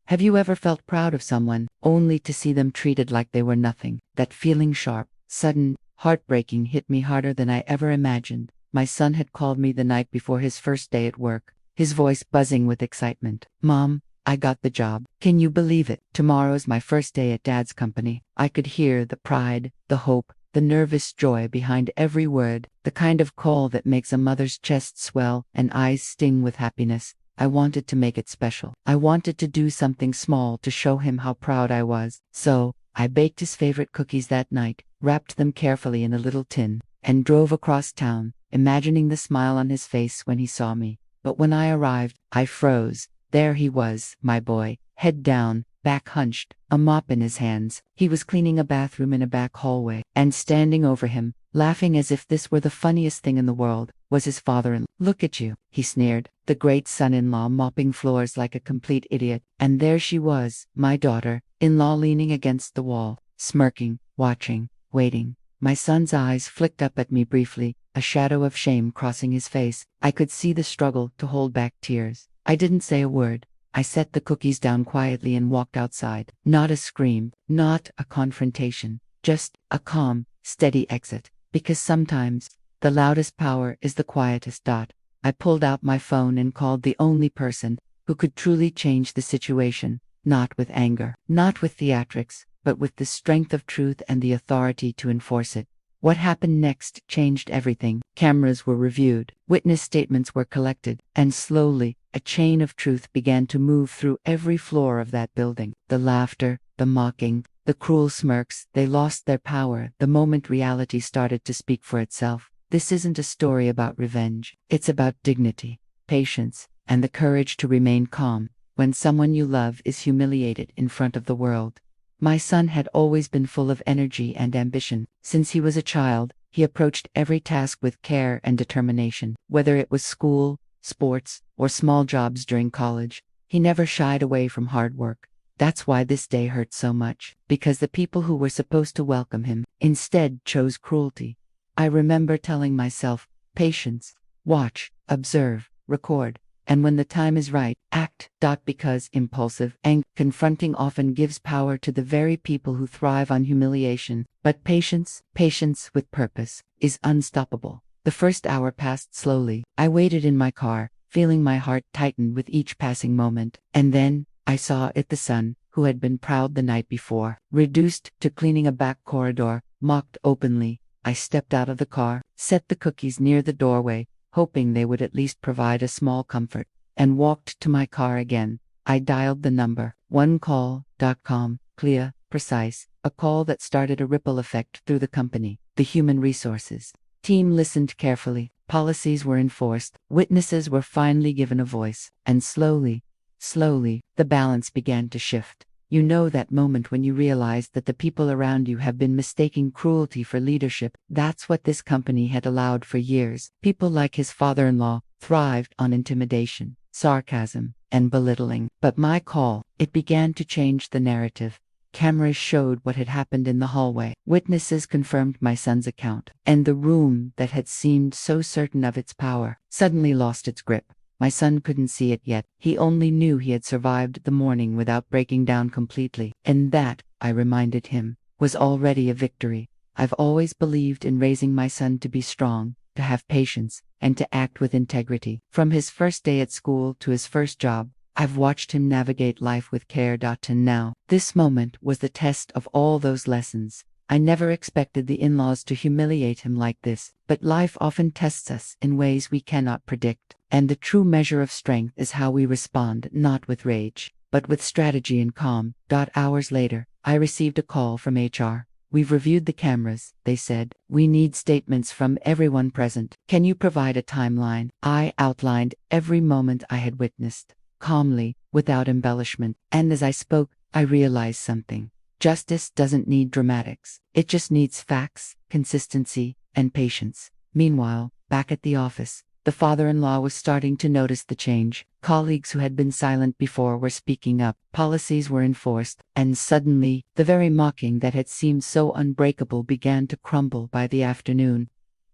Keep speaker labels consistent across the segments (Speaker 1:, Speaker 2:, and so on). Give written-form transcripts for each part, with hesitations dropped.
Speaker 1: Have you ever felt proud of someone, only to see them treated like they were nothing? That feeling, sharp, sudden, heartbreaking, hit me harder than I ever imagined. My son had called me the night before his first day at work, his voice buzzing with excitement. "Mom, I got the job. Can you believe it? Tomorrow's my first day at Dad's company." I could hear the pride, the hope, the nervous joy behind every word, the kind of call that makes a mother's chest swell and eyes sting with happiness. I wanted to make it special. I wanted to do something small to show him how proud I was. So, I baked his favorite cookies that night, wrapped them carefully in a little tin, and drove across town, imagining the smile on his face when he saw me. But when I arrived, I froze. There he was, my boy, head down, back hunched, a mop in his hands. He was cleaning a bathroom in a back hallway, and standing over him, laughing as if this were the funniest thing in the world, was his father-in-law. "Look at you," he sneered, the great son-in-law mopping floors like a complete idiot. And there she was, my daughter-in-law, leaning against the wall, smirking, watching, waiting. My son's eyes flicked up at me briefly, a shadow of shame crossing his face. I could see the struggle to hold back tears. I didn't say a word. I set the cookies down quietly and walked outside. Not a scream, not a confrontation, just a calm, steady exit. Because sometimes, the loudest power is the quietest. I pulled out my phone and called the only person who could truly change the situation, not with anger, not with theatrics, but with the strength of truth and the authority to enforce it. What happened next changed everything. Cameras were reviewed, witness statements were collected, and slowly, a chain of truth began to move through every floor of that building. The laughter, the mocking, the cruel smirks, they lost their power the moment reality started to speak for itself. This isn't a story about revenge. It's about dignity, patience, and the courage to remain calm when someone you love is humiliated in front of the world. My son had always been full of energy and ambition. Since he was a child, he approached every task with care and determination. Whether it was school, sports, or small jobs during college, he never shied away from hard work. That's why this day hurt so much, because the people who were supposed to welcome him instead chose cruelty. I remember telling myself, patience, watch, observe, record, and when the time is right, act. Because impulsive and confronting often gives power to the very people who thrive on humiliation. But patience with purpose, is unstoppable. The first hour passed slowly. I waited in my car, feeling my heart tighten with each passing moment. And then, I saw it, the son, who had been proud the night before, reduced to cleaning a back corridor, mocked openly. I stepped out of the car, set the cookies near the doorway, hoping they would at least provide a small comfort, and walked to my car again. I dialed the number, onecall.com, clear, precise, a call that started a ripple effect through the company. The human resources team listened carefully, policies were enforced, witnesses were finally given a voice, and slowly, the balance began to shift. You know that moment when you realize that the people around you have been mistaking cruelty for leadership. That's what this company had allowed for years. People like his father-in-law thrived on intimidation, sarcasm, and belittling. But my call, it began to change the narrative. Cameras showed what had happened in the hallway. Witnesses confirmed my son's account. And the room that had seemed so certain of its power suddenly lost its grip. My son couldn't see it yet. He only knew he had survived the morning without breaking down completely. And that, I reminded him, was already a victory. I've always believed in raising my son to be strong, to have patience, and to act with integrity. From his first day at school to his first job, I've watched him navigate life with care. And now, this moment was the test of all those lessons. I never expected the in-laws to humiliate him like this, but life often tests us in ways we cannot predict. And the true measure of strength is how we respond, not with rage, but with strategy and calm. Hours later, I received a call from HR. "We've reviewed the cameras," they said. "We need statements from everyone present. Can you provide a timeline?" I outlined every moment I had witnessed, calmly, without embellishment. And as I spoke, I realized something. Justice doesn't need dramatics. It just needs facts, consistency, and patience. Meanwhile, back at the office, the father-in-law was starting to notice the change. Colleagues who had been silent before were speaking up. Policies were enforced, and suddenly, the very mocking that had seemed so unbreakable began to crumble by the afternoon.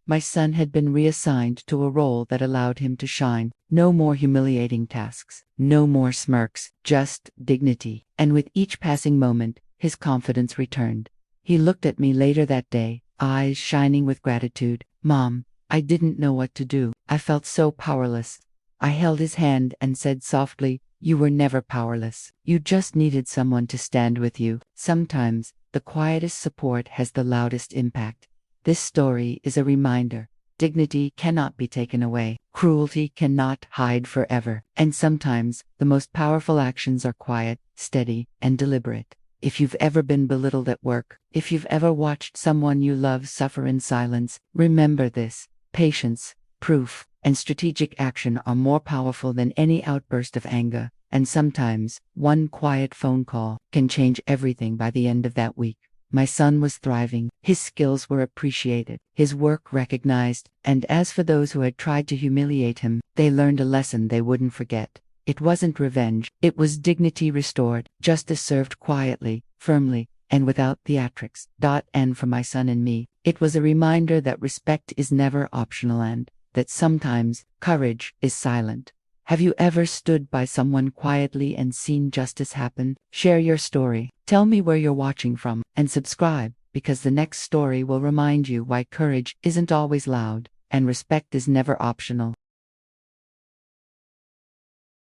Speaker 1: My son had been reassigned to a role that allowed him to shine. No more humiliating tasks, no more smirks, just dignity. And with each passing moment, his confidence returned. He looked at me later that day, eyes shining with gratitude. "Mom, I didn't know what to do. I felt so powerless." I held his hand and said softly, "You were never powerless. You just needed someone to stand with you." Sometimes, the quietest support has the loudest impact. This story is a reminder. Dignity cannot be taken away. Cruelty cannot hide forever. And sometimes, the most powerful actions are quiet, steady, and deliberate. If you've ever been belittled at work, if you've ever watched someone you love suffer in silence, remember this. Patience, proof, and strategic action are more powerful than any outburst of anger. And sometimes, one quiet phone call can change everything by the end of that week. My son was thriving, his skills were appreciated, his work recognized, and as for those who had tried to humiliate him, they learned a lesson they wouldn't forget. It wasn't revenge, it was dignity restored, justice served quietly, firmly, and without theatrics. And for my son and me, it was a reminder that respect is never optional and that sometimes courage is silent. Have you ever stood by someone quietly and seen justice happen? Share your story. Tell me where you're watching from, and subscribe, because the next story will remind you why courage isn't always loud, and respect is never optional.